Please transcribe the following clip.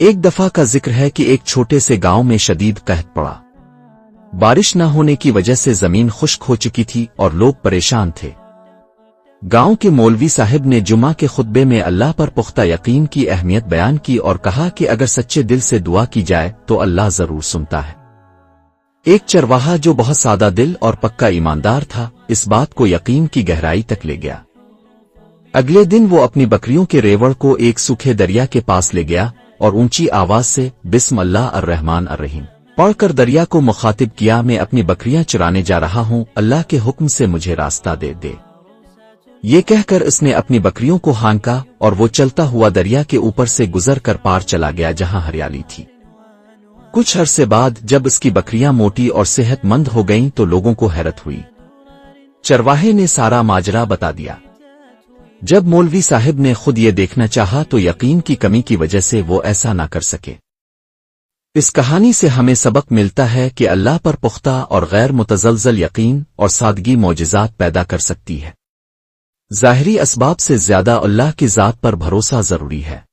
ایک دفعہ کا ذکر ہے کہ ایک چھوٹے سے گاؤں میں شدید قحط پڑا۔ بارش نہ ہونے کی وجہ سے زمین خشک ہو چکی تھی اور لوگ پریشان تھے۔ گاؤں کے مولوی صاحب نے جمعہ کے خطبے میں اللہ پر پختہ یقین کی اہمیت بیان کی اور کہا کہ اگر سچے دل سے دعا کی جائے تو اللہ ضرور سنتا ہے۔ ایک چرواہا جو بہت سادہ دل اور پکا ایماندار تھا، اس بات کو یقین کی گہرائی تک لے گیا۔ اگلے دن وہ اپنی بکریوں کے ریوڑ کو ایک سوکھے دریا کے پاس لے گیا اور اونچی آواز سے بسم اللہ الرحمن الرحیم پڑھ کر دریا کو مخاطب کیا، میں اپنی بکریاں چرانے جا رہا ہوں، اللہ کے حکم سے مجھے راستہ دے دے۔ یہ کہہ کر اس نے اپنی بکریوں کو ہانکا اور وہ چلتا ہوا دریا کے اوپر سے گزر کر پار چلا گیا جہاں ہریالی تھی۔ کچھ عرصے بعد جب اس کی بکریاں موٹی اور صحت مند ہو گئیں تو لوگوں کو حیرت ہوئی۔ چرواہے نے سارا ماجرا بتا دیا۔ جب مولوی صاحب نے خود یہ دیکھنا چاہا تو یقین کی کمی کی وجہ سے وہ ایسا نہ کر سکے۔ اس کہانی سے ہمیں سبق ملتا ہے کہ اللہ پر پختہ اور غیر متزلزل یقین اور سادگی معجزات پیدا کر سکتی ہے۔ ظاہری اسباب سے زیادہ اللہ کی ذات پر بھروسہ ضروری ہے۔